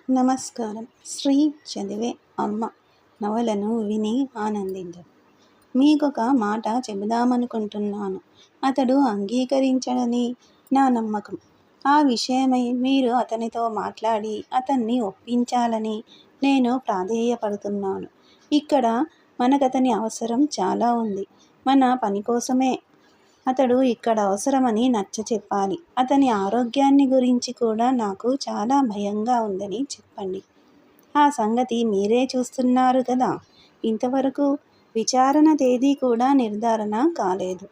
నమస్కారం. శ్రీ చదివే అమ్మ నవలను విని ఆనందించండి. మీకొక మాట చెబుదామనుకుంటున్నాను. అతడు అంగీకరించడని నా నమ్మకం. ఆ విషయమై మీరు అతనితో మాట్లాడి అతన్ని ఒప్పించాలని నేను ప్రాధేయపడుతున్నాను. ఇక్కడ మనకతని అవసరం చాలా ఉంది. మన పని కోసమే అతడు ఇక్కడ అవసరమని నచ్చచెప్పాలి. అతని ఆరోగ్యాన్ని గురించి కూడా నాకు చాలా భయంగా ఉందని చెప్పండి. ఆ సంగతి మీరే చూస్తున్నారు కదా. ఇంతవరకు విచారణ తేదీ కూడా నిర్ధారణ కాలేదు.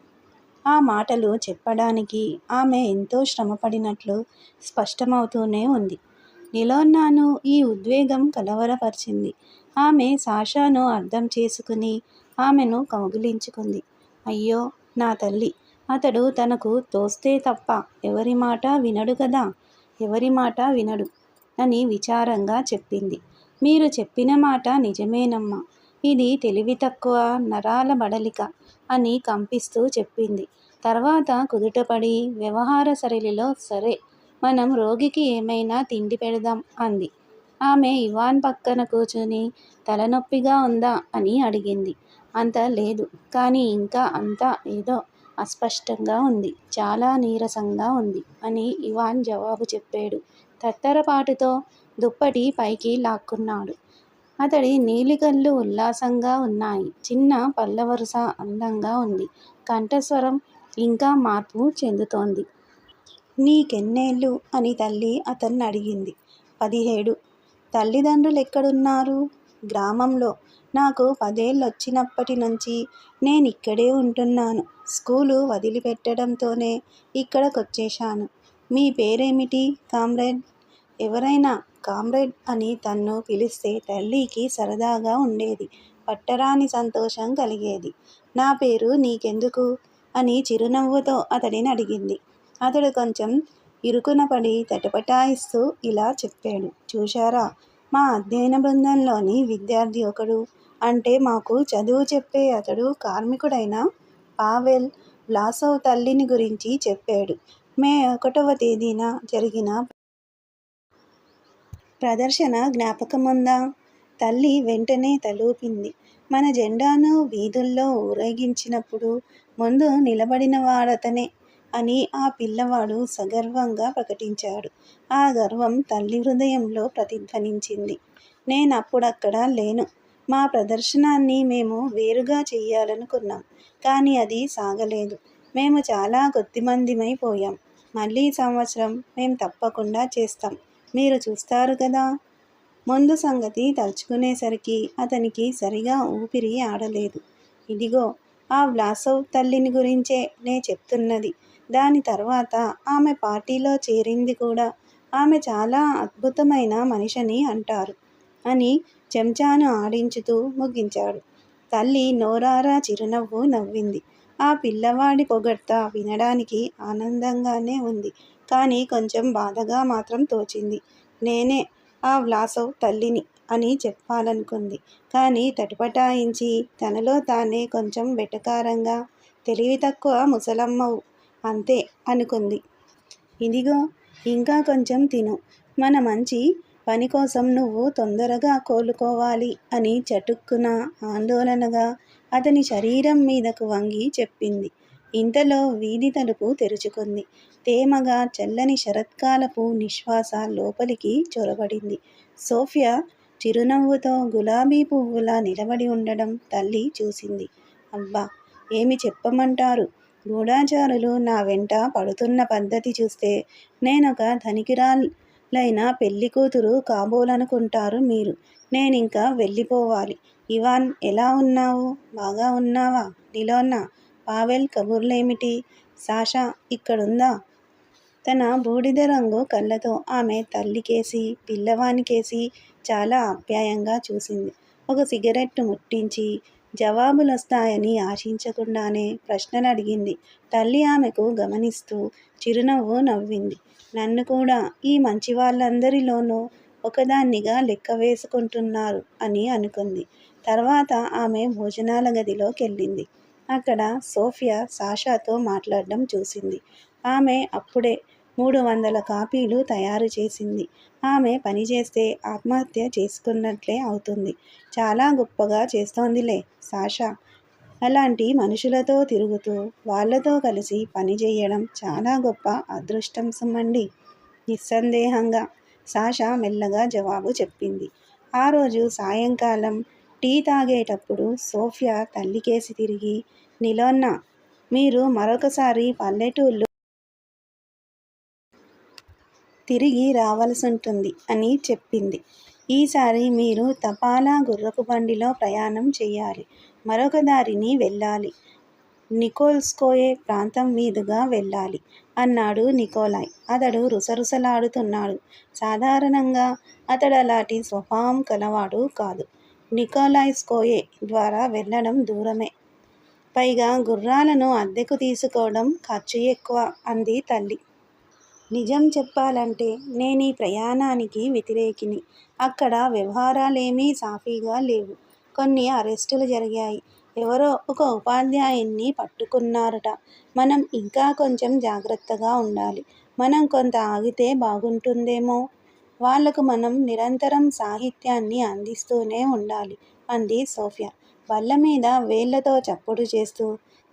ఆ మాటలు చెప్పడానికి ఆమె ఎంతో శ్రమపడినట్లు స్పష్టమవుతూనే ఉంది. నిలోన్నాను ఈ ఉద్వేగం కలవరపరిచింది. ఆమె సాషాను అర్థం చేసుకుని ఆమెను కౌగిలించుకుంది. అయ్యో నా తల్లి, అతడు తనకు తోస్తే తప్ప ఎవరి మాట వినడు కదా, ఎవరి మాట వినడు అని విచారంగా చెప్పింది. మీరు చెప్పిన మాట నిజమేనమ్మా. ఇది తెలివి తక్కువ నరాల బడలిక అని కంపిస్తూ చెప్పింది. తర్వాత కుదుటపడి వ్యవహార సరళిలో సరే, మనం రోగికి ఏమైనా తిండి పెడదాం అంది. ఆమె ఇవాన్ పక్కన కూర్చుని తలనొప్పిగా ఉందా అని అడిగింది. అంత లేదు, కానీ ఇంకా అంతా ఏదో అస్పష్టంగా ఉంది, చాలా నీరసంగా ఉంది అని ఇవాన్ జవాబు చెప్పాడు. తత్తరపాటుతో దుప్పటి పైకి లాక్కున్నాడు. అతడి నీలికళ్ళు ఉల్లాసంగా ఉన్నాయి. చిన్న పళ్ళవరుస అందంగా ఉంది. కంఠస్వరం ఇంకా మార్పు చెందుతోంది. నీకెన్నేళ్ళు అని తల్లి అతన్ని అడిగింది. 17. తల్లిదండ్రులెక్కడున్నారు? గ్రామంలో. నాకు 10 ఏళ్ళొచ్చినప్పటి నుంచి నేనిక్కడే ఉంటున్నాను. స్కూలు వదిలిపెట్టడంతోనే ఇక్కడకొచ్చేశాను. మీ పేరేమిటి కామ్రేడ్? ఎవరైనా కామ్రేడ్ అని తన్ను పిలిస్తే తల్లికి సరదాగా ఉండేది. పట్టరాని సంతోషం కలిగేది. నా పేరు నీకెందుకు అని చిరునవ్వుతో అతడిని అడిగింది. అతడు కొంచెం ఇరుకునపడి తటపటాయిస్తూ ఇలా చెప్పాడు. చూశారా, మా అధ్యయన బృందంలోని విద్యార్థి ఒకడు, అంటే మాకు చదువు చెప్పే అతడు కార్మికుడైన పావెల్ వ్లాసవ్ తల్లిని గురించి చెప్పాడు. మే 1వ తేదీన జరిగిన ప్రదర్శన జ్ఞాపకముందా? తల్లి వెంటనే తలూపింది. మన జెండాను వీధుల్లో ఊరేగించినప్పుడు ముందు నిలబడినవాడతనే అని ఆ పిల్లవాడు సగర్వంగా ప్రకటించాడు. ఆ గర్వం తల్లి హృదయంలో ప్రతిధ్వనించింది. నేనప్పుడక్కడ లేను. మా ప్రదర్శనాన్ని మేము వేరుగా చెయ్యాలనుకున్నాం. కానీ అది సాగలేదు. మేము చాలా కొద్దిమందిమై పోయాం. మళ్ళీ సంవత్సరం మేం తప్పకుండా చేస్తాం. మీరు చూస్తారు కదా. ముందు సంగతి తలుచుకునేసరికి అతనికి సరిగా ఊపిరి ఆడలేదు. ఇదిగో ఆ వ్లాసవ్ తల్లిని గురించే నే చెప్తున్నది. దాని తర్వాత ఆమె పార్టీలో చేరింది కూడా. ఆమె చాలా అద్భుతమైన మనిషని అంటారు అని చెంచాను ఆడించుతూ ముగించాడు. తల్లి నోరారా చిరునవ్వు నవ్వింది. ఆ పిల్లవాడి పొగడ్త వినడానికి ఆనందంగానే ఉంది. కానీ కొంచెం బాధగా మాత్రం తోచింది. నేనే ఆ వ్లాసవ్ తల్లిని అని చెప్పాలనుకుంది. కానీ తటపటాయించి తనలో తానే కొంచెం వెటకారంగా, తెలివి తక్కువ ముసలమ్మవు అంతే అనుకుంది. ఇదిగో ఇంకా కొంచెం తిను. మన మంచి పని కోసం నువ్వు తొందరగా కోలుకోవాలి అని చటుక్కున ఆందోళనగా అతని శరీరం మీదకు వంగి చెప్పింది. ఇంతలో వీధి తలుపు తెరుచుకుంది. తేమగా చల్లని శరత్కాలపు నిశ్వాస లోపలికి చొరబడింది. సోఫియా చిరునవ్వుతో గులాబీ పువ్వులా నిలబడి ఉండడం తల్లి చూసింది. అబ్బా, ఏమి చెప్పమంటారు? గూఢచారులు నా వెంట పడుతున్న పద్ధతి చూస్తే నేనొక ధనికురాలైన పెళ్ళికూతురు కాబోలనుకుంటారు మీరు. నేనింక వెళ్ళిపోవాలి. ఇవాన్, ఎలా ఉన్నావు? బాగా ఉన్నావా? నిలోన్నా, పావెల్ కబుర్లేమిటి? సాషా ఇక్కడుందా? తన బూడిద రంగు కళ్ళతో ఆమె తల్లికేసి పిల్లవానికేసి చాలా ఆప్యాయంగా చూసింది. ఒక సిగరెట్టు ముట్టించి జవాబులొస్తాయని ఆశించకుండానే ప్రశ్నలడిగింది. తల్లి ఆమెకు గమనిస్తూ చిరునవ్వు నవ్వింది. నన్ను కూడా ఈ మంచివాళ్ళందరిలోనూ ఒకదాన్నిగా లెక్క వేసుకుంటున్నారు అని అనుకుంది. తర్వాత ఆమె భోజనాల గదిలోకెళ్ళింది. అక్కడ సోఫియా సాషాతో మాట్లాడడం చూసింది. ఆమె అప్పుడే 300 కాపీలు తయారు చేసింది. ఆమె పని చేస్తే ఆత్మహత్య చేసుకున్నట్లే అవుతుంది. చాలా గొప్పగా చేస్తోందిలే సాషా. అలాంటి మనుషులతో తిరుగుతూ వాళ్ళతో కలిసి పని చేయడం చాలా గొప్ప అదృష్టం సుమండి. నిస్సందేహంగా సాషా మెల్లగా జవాబు చెప్పింది. ఆ రోజు సాయంకాలం టీ తాగేటప్పుడు సోఫియా తల్లికేసి తిరిగి, నిలోన్నా, మీరు మరొకసారి పల్లెటూళ్ళు తిరిగి రావాల్సుంటుంది అని చెప్పింది. ఈసారి మీరు తపాలా గుర్రపు బండిలో ప్రయాణం చెయ్యాలి. మరొక దారిని వెళ్ళాలి. నికోల్స్కోయే ప్రాంతం మీదుగా వెళ్ళాలి అన్నాడు నికోలాయ్. అతడు రుసరుసలాడుతున్నాడు. సాధారణంగా అతడలాంటి స్వభావం కలవాడు కాదు. నికోలాయ్స్కోయే ద్వారా వెళ్ళడం దూరమే. పైగా గుర్రాలను అద్దెకు తీసుకోవడం ఖర్చు ఎక్కువ అంది తల్లి. నిజం చెప్పాలంటే నేనీ ప్రయాణానికి వ్యతిరేకిని. అక్కడ వ్యవహారాలేమీ సాఫీగా లేవు. కొన్ని అరెస్టులు జరిగాయి. ఎవరో ఒక ఉపాధ్యాయుణ్ణి పట్టుకున్నారట. మనం ఇంకా కొంచెం జాగ్రత్తగా ఉండాలి. మనం కొంత ఆగితే బాగుంటుందేమో. వాళ్లకు మనం నిరంతరం సాహిత్యాన్ని అందిస్తూనే ఉండాలి అంది సోఫియా బల్లమీద వేళ్లతో చప్పుడు చేస్తూ.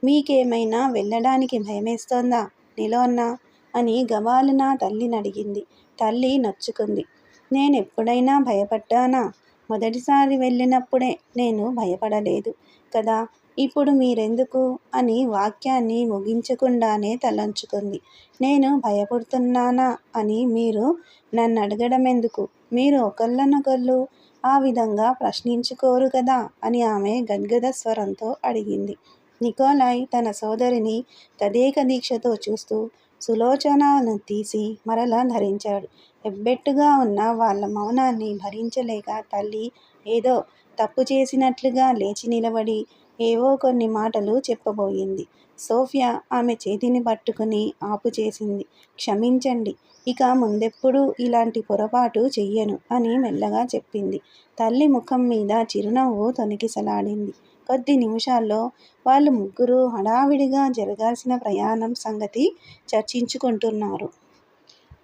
మీకేమైనా వెళ్ళడానికి భయమేస్తోందా నిలోన్నా అని గబాలున తల్లినడిగింది. తల్లి నొచ్చుకుంది. నేనెప్పుడైనా భయపడ్డానా? మొదటిసారి వెళ్ళినప్పుడే నేను భయపడలేదు కదా. ఇప్పుడు మీరెందుకు అని వాక్యాన్ని ముగించకుండానే తలంచుకుంది. నేను భయపడుతున్నానా అని మీరు నన్నడగడమెందుకు? మీరు ఒకళ్ళనొకళ్ళు ఆ విధంగా ప్రశ్నించుకోరు కదా అని ఆమె గద్గద స్వరంతో అడిగింది. నికోలాయ్ తన సోదరిని తదేక దీక్షతో చూస్తూ సులోచనను తీసి మరలా ధరించాడు. ఎబ్బెట్టుగా ఉన్న వాళ్ళ మౌనాన్ని భరించలేక తల్లి ఏదో తప్పు చేసినట్లుగా లేచి నిలబడి ఏవో కొన్ని మాటలు చెప్పబోయింది. సోఫియా ఆమె చేతిని పట్టుకుని ఆపుచేసింది. క్షమించండి. ఇక ముందెప్పుడూ ఇలాంటి పొరపాటు చెయ్యను అని మెల్లగా చెప్పింది. తల్లి ముఖం మీద చిరునవ్వు తొణికిసలాడింది. కొద్ది నిమిషాల్లో వాళ్ళు ముగ్గురూ హడావిడిగా జరగాల్సిన ప్రయాణం సంగతి చర్చించుకుంటున్నారు.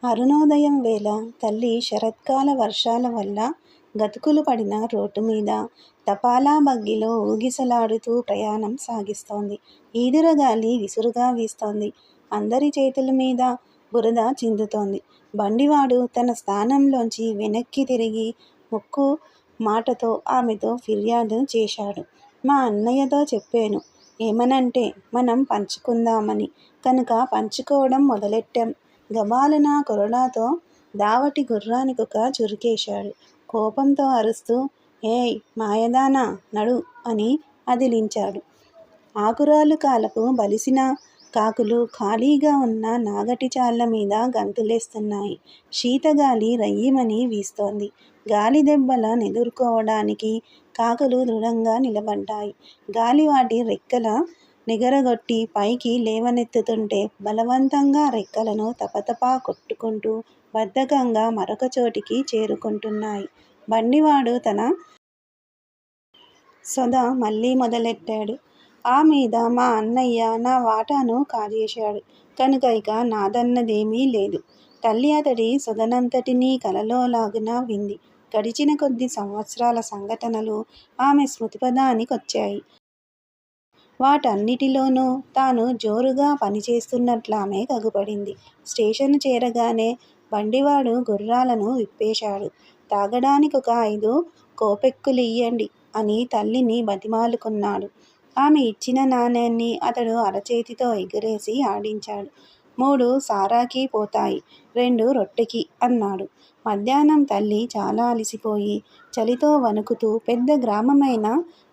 అరుణోదయం వేళ తల్లి శరత్కాల వర్షాల వల్ల గతుకులు పడిన రోడ్డుమీద తపాలా బగ్గీలో ఊగిసలాడుతూ ప్రయాణం సాగిస్తోంది. ఈదురుగాలి విసురుగా వీస్తోంది. అందరి చేతుల మీద బురద చిందుతోంది. బండివాడు తన స్థానంలోంచి వెనక్కి తిరిగి ముక్కు మాటతో ఆమెతో ఫిర్యాదు చేశాడు. మా అన్నయ్యతో చెప్పాను. ఏమనంటే మనం పంచుకుందామని. కనుక పంచుకోవడం మొదలెట్టాం. గబాలున కొరడాతో దావటి గుర్రానికొక చురుకేశాడు. కోపంతో అరుస్తూ ఏయ్ మాయదానా నడు అని అదిలించాడు. ఆకురాలు కాలపు బలిసిన కాకులు ఖాళీగా ఉన్న నాగటి చాళ్ల మీద గంతులేస్తున్నాయి. శీతగాలి రయ్యిమని వీస్తోంది. గాలి దెబ్బల నెదుర్కోవడానికి కాకులు దృఢంగా నిలబడ్డాయి. గాలి వాటి రెక్కల నిగరగొట్టి పైకి లేవనెత్తుతుంటే బలవంతంగా రెక్కలను తపతపా కొట్టుకుంటూ బద్ధకంగా మరొక చోటికి చేరుకుంటున్నాయి. బండివాడు తన సొద మళ్ళీ మొదలెట్టాడు. ఆ మీద మా అన్నయ్య నా వాటాను కాజేశాడు. కనుక ఇక నాదన్నదేమీ లేదు. తల్లి అతడి సొదనంతటినీ కలలోలాగున వింది. గడిచిన కొద్ది సంవత్సరాల సంఘటనలు ఆమె స్మృతిపథానికొచ్చాయి. వాటన్నిటిలోనూ తాను జోరుగా పనిచేస్తున్నట్లామె కగుపడింది. స్టేషను చేరగానే బండివాడు గుర్రాలను విప్పేశాడు. తాగడానికొక 5 కోపెక్కులియ్యండి అని తల్లిని బతిమాలుకున్నాడు. ఆమె ఇచ్చిన నాణేన్ని అతడు అరచేతితో ఎగరేసి ఆడించాడు. 3 సారాకి పోతాయి, 2 రొట్టెకి అన్నాడు. మధ్యాహ్నం తల్లి చాలా అలసిపోయి చలితో వణుకుతూ పెద్ద గ్రామమైన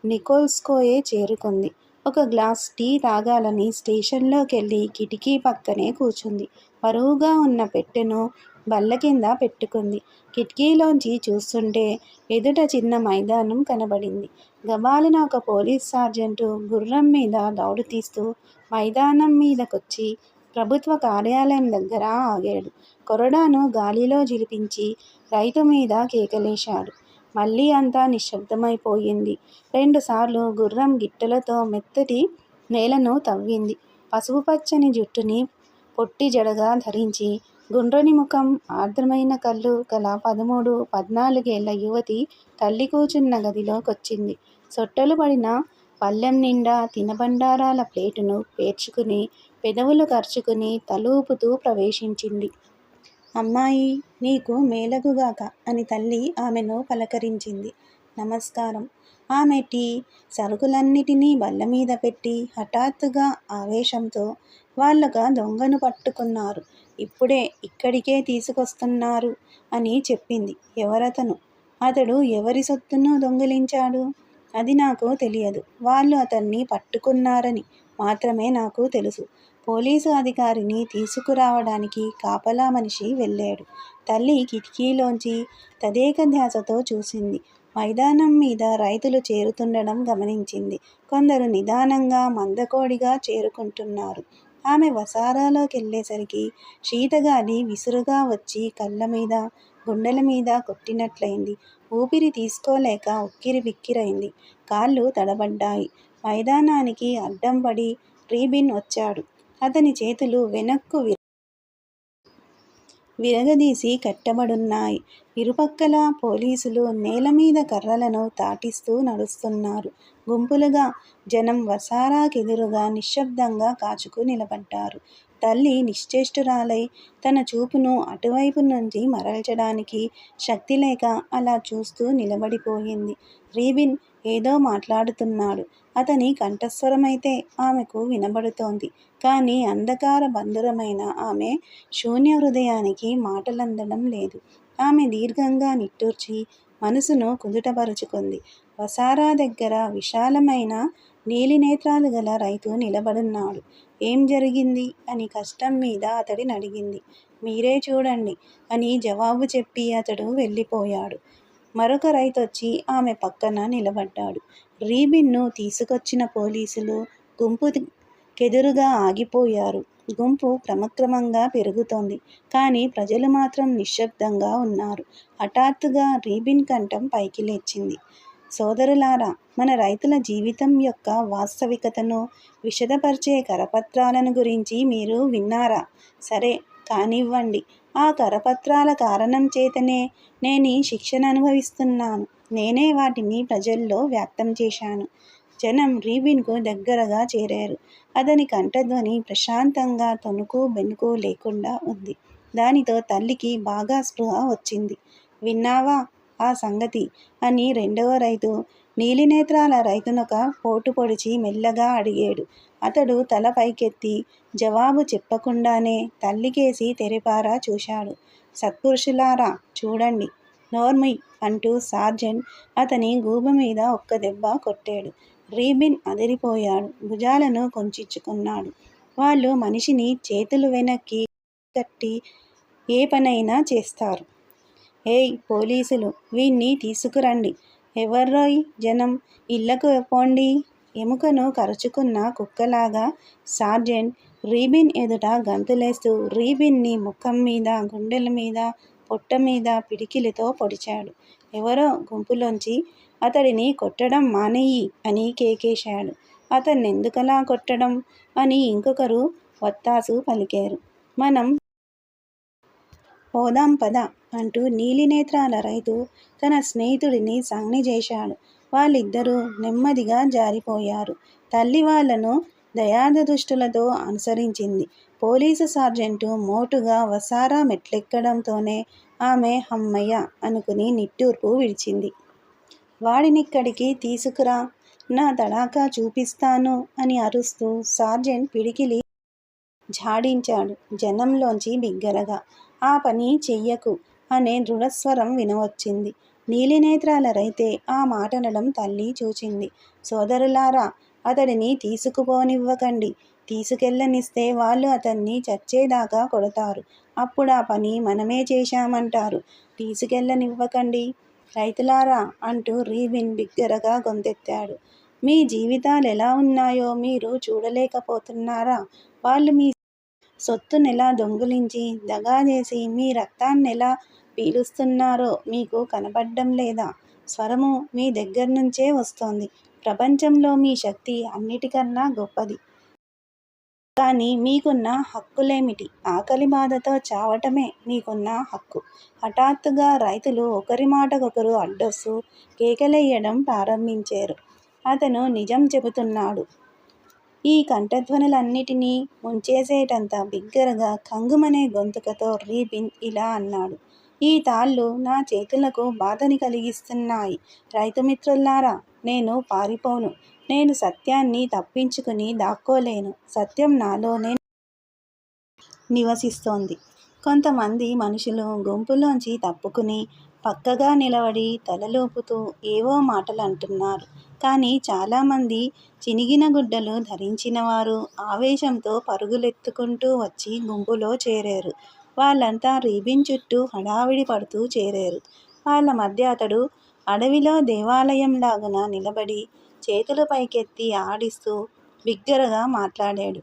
నికోల్స్కోయే చేరుకుంది. ఒక గ్లాస్ టీ తాగాలని స్టేషన్లోకెళ్ళి కిటికీ పక్కనే కూర్చుంది. బరువుగా ఉన్న పెట్టెను బల్ల కింద పెట్టుకుంది. కిటికీలోంచి చూస్తుంటే ఎదుట చిన్న మైదానం కనబడింది. గబాలున ఒక పోలీస్ సార్జెంటు గుర్రం మీద దౌడు తీస్తూ మైదానం మీదకొచ్చి ప్రభుత్వ కార్యాలయం దగ్గర ఆగాడు. కొరడాను గాలిలో జిలిపించి రైతు మీద కేకలేశాడు. మళ్ళీ అంతా నిశ్శబ్దమైపోయింది. 2 సార్లు గుర్రం గిట్టెలతో మెత్తటి నేలను తవ్వింది. పసుపుపచ్చని జుట్టుని పొట్టి జడగా ధరించి గుండ్రని ముఖం, ఆర్ద్రమైన కళ్ళు గల 13, 14 యువతి తల్లి కూచున్న గదిలోకొచ్చింది. సొట్టలు పడిన పళ్ళెం నిండా తినబండారాల ప్లేటును పేర్చుకుని, పెదవులు కరుచుకుని తలూపుతూ ప్రవేశించింది. అమ్మాయి, నీకు మేలగుగాక అని తల్లి ఆమెను పలకరించింది. నమస్కారం. ఆమె టీ, సరుకులన్నిటినీ బల్లమీద పెట్టి హఠాత్తుగా ఆవేశంతో వాళ్ళొక దొంగను పట్టుకున్నారు. ఇప్పుడే ఇక్కడికే తీసుకొస్తున్నారు అని చెప్పింది. ఎవరతను? అతడు ఎవరి సొత్తును దొంగిలించాడు? అది నాకు తెలియదు. వాళ్ళు అతన్ని పట్టుకున్నారని మాత్రమే నాకు తెలుసు. పోలీసు అధికారిని తీసుకురావడానికి కాపలా మనిషి వెళ్ళాడు. తల్లి కిటికీలోంచి తదేక ధ్యాసతో చూసింది. మైదానం మీద రైతులు చేరుతుండడం గమనించింది. కొందరు నిదానంగా మందకోడిగా చేరుకుంటున్నారు. ఆమె వసారాలోకెళ్ళేసరికి శీతగాలి విసురుగా వచ్చి కళ్ళమీద, గుండెల మీద కొట్టినట్లయింది. ఊపిరి తీసుకోలేక ఉక్కిరిబిక్కిరైంది. కాళ్ళు తడబడ్డాయి. మైదానానికి అడ్డం పడి రీబిన్ వచ్చాడు. అతని చేతులు వెనక్కు విరగదీసి కట్టబడున్నాయి. ఇరుపక్కలా పోలీసులు నేలమీద కర్రలను తాటిస్తూ నడుస్తున్నారు. గుంపులుగా జనం వసారాకెదురుగా నిశ్శబ్దంగా కాచుకు నిలబడ్డారు. తల్లి నిశ్చేష్టురాలై తన చూపును అటువైపు నుంచి మరల్చడానికి శక్తిలేక అలా చూస్తూ నిలబడిపోయింది. రీబిన్ ఏదో మాట్లాడుతున్నాడు. అతని కంఠస్వరమైతే ఆమెకు వినబడుతోంది. కానీ అంధకార బంధురమైన ఆమె శూన్య హృదయానికి మాటలందడం లేదు. ఆమె దీర్ఘంగా నిట్టూర్చి మనసును కుదుటపరుచుకుంది. వసారా దగ్గర విశాలమైన నీలినేత్రాలు గల రైతు నిలబడున్నాడు. ఏం జరిగింది అని కష్టం మీద అతడినడిగింది. మీరే చూడండి అని జవాబు చెప్పి అతడు వెళ్ళిపోయాడు. మరొక రైతొచ్చి ఆమె పక్కన నిలబడ్డాడు. రీబిన్ను తీసుకొచ్చిన పోలీసులు గుంపుకెదురుగా ఆగిపోయారు. గుంపు క్రమక్రమంగా పెరుగుతోంది. కానీ ప్రజలు మాత్రం నిశ్శబ్దంగా ఉన్నారు. హఠాత్తుగా రీబిన్ కంఠం పైకి లేచింది. సోదరులారా, మన రైతుల జీవితం యొక్క వాస్తవికతను విశదపరిచే కరపత్రాలను గురించి మీరు విన్నారా? సరే, కానివ్వండి. ఆ కరపత్రాల కారణం చేతనే నేనీ శిక్షను అనుభవిస్తున్నాను. నేనే వాటిని ప్రజల్లో వ్యక్తం చేశాను. జనం రీబిన్కు దగ్గరగా చేరారు. అతని కంఠధ్వని ప్రశాంతంగా తొణుకు బెణుకు లేకుండా ఉంది. దానితో తల్లికి బాగా స్పృహ వచ్చింది. విన్నావా ఆ సంగతి అని రెండవ రైతు, నీలినేత్రాల రైతునొక పోటు పొడిచి మెల్లగా అడిగాడు. అతడు తల పైకెత్తి జవాబు చెప్పకుండానే తల్లికేసి తెరిపారా చూశాడు. సత్పురుషులారా, చూడండి. నోర్ముయ్ అంటూ సార్జెంట్ అతని గూబ మీద ఒక్క దెబ్బ కొట్టాడు. రీబిన్ అదిరిపోయాడు. భుజాలను కొంచించుకున్నాడు. వాళ్ళు మనిషిని చేతులు వెనక్కి కట్టి ఏ పనైనా చేస్తారు. ఏయ్ పోలీసులు, వీణ్ణి తీసుకురండి. ఎవర్రోయ్ జనం, ఇళ్ళకు పోండి. ఎముకను కరుచుకున్న కుక్కలాగా సార్జెంట్ రీబిన్ ఎదుట గంతులేస్తూ రీబిన్ని ముఖం మీద, గుండెల మీద, పొట్ట మీద పిడికిలితో పొడిచాడు. ఎవరో గుంపులోంచి అతడిని కొట్టడం మానెయ్యి అని కేకేశాడు. అతన్నెందుకలా కొట్టడం అని ఇంకొకరు వత్తాసు పలికారు. మనం పోదాం పద అంటూ నీలినేత్రాల రైతు తన స్నేహితుడిని సంజ్ఞ చేశాడు. వాళ్ళిద్దరూ నెమ్మదిగా జారిపోయారు. తల్లి వాళ్లను దయాదృష్టులతో అనుసరించింది. పోలీసు సార్జెంటు మోటుగా వసారా మెట్లెక్కడంతోనే ఆమె హమ్మయ్య అనుకుని నిట్టూర్పు విడిచింది. వాడినిక్కడికి తీసుకురా, నా తడాఖా చూపిస్తాను అని అరుస్తూ సార్జెంట్ పిడికిలి ఝాడించాడు జనంలోంచి బిగ్గరగా. ఆ పని చెయ్యకు అనే దృఢస్వరం వినవచ్చింది. నీలినేత్రాల రైతే ఆ మాటనడం తల్లి చూచింది. సోదరులారా, అతడిని తీసుకుపోనివ్వకండి. తీసుకెళ్ళనిస్తే వాళ్ళు అతన్ని చచ్చేదాకా కొడతారు. అప్పుడా పని మనమే చేశామంటారు. తీసుకెళ్ళనివ్వకండి రైతులారా అంటూ రీబిన్ బిగ్గరగా గొంతెత్తాడు. మీ జీవితాలెలా ఉన్నాయో మీరు చూడలేకపోతున్నారా? వాళ్ళు మీ సొత్తునెలా దొంగిలించి, దగా చేసి మీ రక్తాన్నెలా పీలుస్తున్నారో మీకు కనబడ్డం లేదా? స్వరము మీ దగ్గర్నుంచే వస్తోంది. ప్రపంచంలో మీ శక్తి అన్నిటికన్నా గొప్పది. కానీ మీకున్న హక్కులేమిటి? ఆకలి బాధతో చావటమే నీకున్న హక్కు. హఠాత్తుగా రైతులు ఒకరి మాటకొకరు అడ్డొస్తూ కేకలెయ్యడం ప్రారంభించారు. అతను నిజం చెబుతున్నాడు. ఈ కంఠధ్వనులన్నిటినీ ముంచేసేటంత బిగ్గరగా కంగుమనే గొంతుకతో రీబిన్ ఇలా అన్నాడు. ఈ తాళ్ళు నా చేతులకు బాధని కలిగిస్తున్నాయి. రైతుమిత్రులారా, నేను పారిపోను. నేను సత్యాన్ని తప్పించుకుని దాక్కోలేను. సత్యం నాలోనే నివసిస్తోంది. కొంతమంది మనుషులు గుంపులోంచి తప్పుకుని పక్కగా నిలబడి తలలూపుతూ ఏవో మాటలంటున్నారు. కానీ చాలామంది చినిగిన గుడ్డలు ధరించినవారు ఆవేశంతో పరుగులెత్తుకుంటూ వచ్చి గుంపులో చేరారు. వాళ్ళంతా రీబిన్ చుట్టూ హడావిడి పడుతూ చేరారు. వాళ్ళ మధ్య అతడు అడవిలో దేవాలయంలాగున నిలబడి చేతులు పైకెత్తి ఆడిస్తూ బిగ్గరగా మాట్లాడాడు.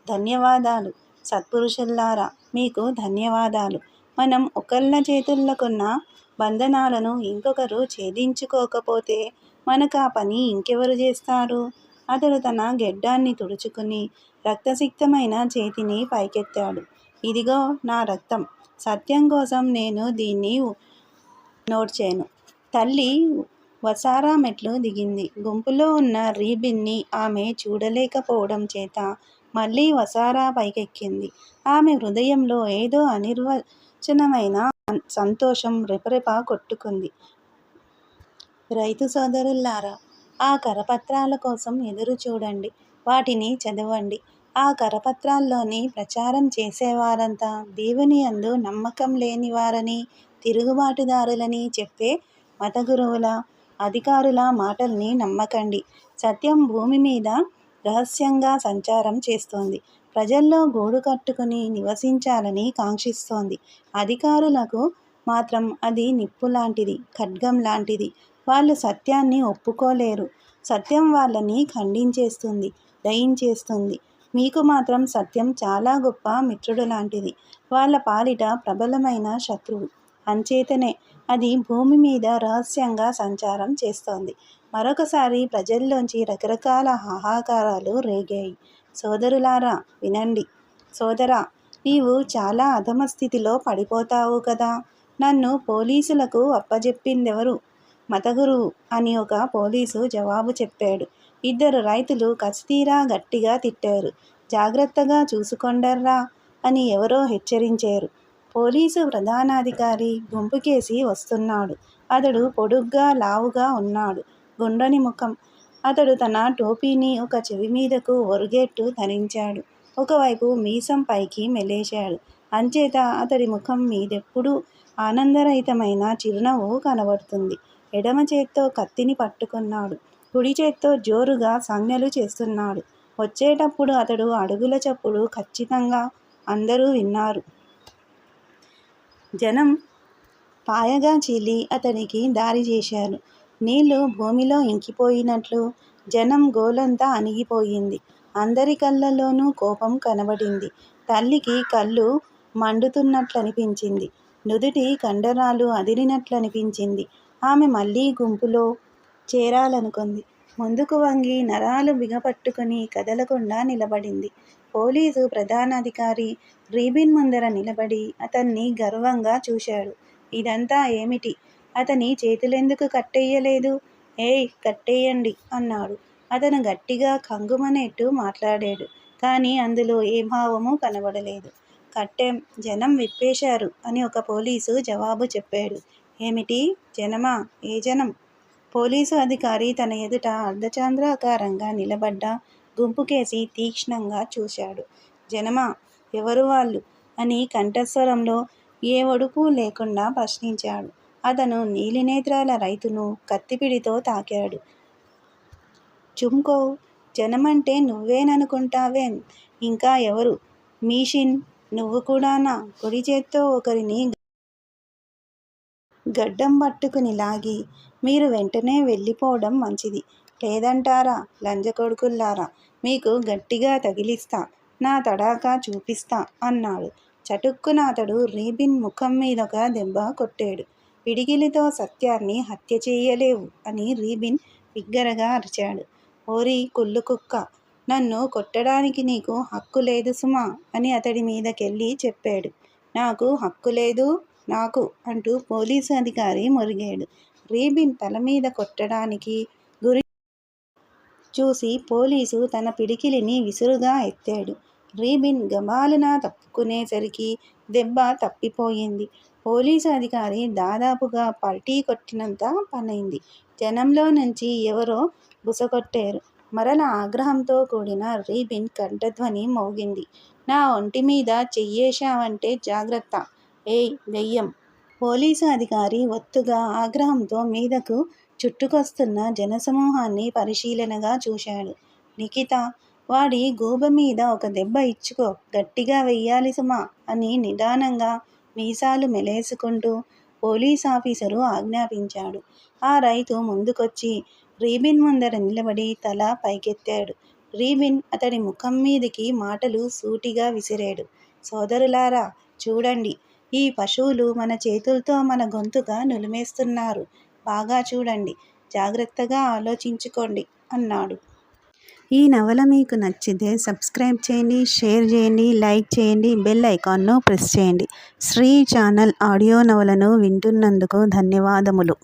ధన్యవాదాలు సత్పురుషుల్లారా, మీకు ధన్యవాదాలు. మనం ఒకళ్ళ చేతులకున్న బంధనాలను ఇంకొకరు ఛేదించుకోకపోతే మనకా పని ఇంకెవరు చేస్తారు? అతడు తన గెడ్డాన్ని తుడుచుకుని రక్తసిక్తమైన చేతిని పైకెత్తాడు. ఇదిగో నా రక్తం. సత్యం కోసం నేను దీన్ని నోడ్చాను. తల్లి వసారా మెట్లు దిగింది. గుంపులో ఉన్న రీబిన్ని ఆమె చూడలేకపోవడం చేత మళ్ళీ వసారా పైకెక్కింది. ఆమె హృదయంలో ఏదో అనిర్వచనమైన సంతోషం రెపరెప కొట్టుకుంది. రైతు సోదరులారా, ఆ కరపత్రాల కోసం ఎదురు చూడండి. వాటిని చదవండి. ఆ కరపత్రాల్లోని ప్రచారం చేసేవారంతా దేవుని యందు నమ్మకం లేనివారని, తిరుగుబాటుదారులని చెప్పే మతగురువుల, అధికారుల మాటల్ని నమ్మకండి. సత్యం భూమి మీద రహస్యంగా సంచారం చేస్తోంది. ప్రజల్లో గూడు కట్టుకుని నివసించాలని కాంక్షిస్తోంది. అధికారులకు మాత్రం అది నిప్పులాంటిది, ఖడ్గం లాంటిది. వాళ్ళు సత్యాన్ని ఒప్పుకోలేరు. సత్యం వాళ్ళని ఖండించేస్తుంది, దయించేస్తుంది. మీకు మాత్రం సత్యం చాలా గొప్ప మిత్రుడు లాంటిది. వాళ్ళ పాలిట ప్రబలమైన శత్రువు. అంచేతనే అది భూమి మీద రహస్యంగా సంచారం చేస్తోంది. మరొకసారి ప్రజల్లోంచి రకరకాల హాహాకారాలు రేగాయి. సోదరులారా, వినండి. సోదరా, నీవు చాలా అధమస్థితిలో పడిపోతావు కదా. నన్ను పోలీసులకు అప్పజెప్పిందెవరు? మతగురువు అని ఒక పోలీసు జవాబు చెప్పాడు. ఇద్దరు రైతులు కసితీరా గట్టిగా తిట్టారు. జాగ్రత్తగా చూసుకొండర్రా అని ఎవరో హెచ్చరించారు. పోలీసు ప్రధానాధికారి గుంపుకేసి వస్తున్నాడు. అతడు పొడుగ్గా లావుగా ఉన్నాడు. గుండ్రని ముఖం. అతడు తన టోపీని ఒక చెవి మీదకు ఒరుగేట్టు ధరించాడు. ఒకవైపు మీసం పైకి మెలేశాడు. అంచేత అతడి ముఖం మీదెప్పుడూ ఆనందరహితమైన చిరునవ్వు కనబడుతుంది. ఎడమ చేత్తో కత్తిని పట్టుకున్నాడు. కుడి చేత్తో జోరుగా సంజ్ఞలు చేస్తున్నాడు. వచ్చేటప్పుడు అతడు అడుగుల చప్పుడు ఖచ్చితంగా అందరూ విన్నారు. జనం పాయగా చీలి అతనికి దారి చేశారు. నీళ్లు భూమిలో ఇంకిపోయినట్లు జనం గోలంతా అణిగిపోయింది. అందరి కళ్ళల్లోనూ కోపం కనబడింది. తల్లికి కళ్ళు మండుతున్నట్లనిపించింది. నుదుటి కండరాలు అదిరినట్లనిపించింది. ఆమె మళ్ళీ గుంపులో చేరాలనుకుంది. ముందుకు వంగి నరాలు బిగపట్టుకుని కదలకుండా నిలబడింది. పోలీసు ప్రధానాధికారి రీబిన్ ముందర నిలబడి అతన్ని గర్వంగా చూశాడు. ఇదంతా ఏమిటి? అతని చేతులెందుకు కట్టెయ్యలేదు? ఏయ్, కట్టెయ్యండి అన్నాడు. అతను గట్టిగా కంగుమనేట్టు మాట్లాడాడు. కానీ అందులో ఏ భావమూ కనబడలేదు. కట్టెం, జనం విప్పేశారు అని ఒక పోలీసు జవాబు చెప్పాడు. ఏమిటి? జనమా? ఏ జనం? పోలీసు అధికారి తన ఎదుట అర్ధచంద్రాకారంగా నిలబడ్డ గుంపుకేసి తీక్ష్ణంగా చూశాడు. జనమా? ఎవరు వాళ్ళు? అని కంఠస్వరంలో ఏ ఒడుపు లేకుండా ప్రశ్నించాడు. అతను నీలినేత్రాల రైతును కత్తిపిడితో తాకాడు. చుమ్కో, జనమంటే నువ్వేననుకుంటావేం? ఇంకా ఎవరు? మీషిన్, నువ్వు కూడానా? కుడి చేత్తో ఒకరిని గడ్డం పట్టుకుని లాగి, మీరు వెంటనే వెళ్ళిపోవడం మంచిది. లేదంటారా? లంజకొడుకుల్లారా, మీకు గట్టిగా తగిలిస్తా, నా తడాఖా చూపిస్తా అన్నాడు. చటుక్కున అతడు రీబిన్ ముఖం మీదొక దెబ్బ కొట్టాడు. పిడికిలితో సత్యాన్ని హత్య చెయ్యలేవు అని రీబిన్ బిగ్గరగా అరిచాడు. ఓరి కుళ్ళు కుక్క, నన్ను కొట్టడానికి నీకు హక్కు లేదు సుమా అని అతడి మీదకెళ్ళి చెప్పాడు. నాకు హక్కు లేదు నాకు అంటూ పోలీసు అధికారి మొరిగాడు. రీబిన్ తల మీద కొట్టడానికి గురి చూసి పోలీసు తన పిడికిలిని విసురుగా ఎత్తాడు. రీబిన్ గబాలున తప్పుకునేసరికి దెబ్బ తప్పిపోయింది. పోలీసు అధికారి దాదాపుగా పల్టీ కొట్టినంత పనైంది. జనంలో నుంచి ఎవరో బుసకొట్టారు. మరల ఆగ్రహంతో కూడిన రీబిన్ కంఠధ్వని మోగింది. నా ఒంటి మీద చెయ్యేశావంటే జాగ్రత్త. ఏయ్ దెయ్యం! పోలీసు అధికారి ఒత్తుగా ఆగ్రహంతో మీదకు చుట్టుకొస్తున్న జనసమూహాన్ని పరిశీలనగా చూశాడు. నిఖిత, వాడి గూబ మీద ఒక దెబ్బ ఇచ్చుకో, గట్టిగా వెయ్యాలి సుమా అని నిదానంగా మీసాలు మెలేసుకుంటూ పోలీసాఫీసరు ఆజ్ఞాపించాడు. ఆ రైతు ముందుకొచ్చి రీబిన్ ముందర నిలబడి తల పైకెత్తాడు. రీబిన్ అతడి ముఖం మీదికి మాటలు సూటిగా విసిరాడు. సోదరులారా, చూడండి, ఈ పశువులు మన చేతుల్తో మన గొంతుగా నులిమేస్తున్నారు. బాగా చూడండి, జాగ్రత్తగా ఆలోచించుకోండి అన్నాడు. ఈ నవల మీకు నచ్చితే సబ్స్క్రైబ్ చేయండి, షేర్ చేయండి, లైక్ చేయండి, బెల్ ఐకాన్ను ప్రెస్ చేయండి. శ్రీ ఛానల్ ఆడియో నవలను వింటున్నందుకు ధన్యవాదములు.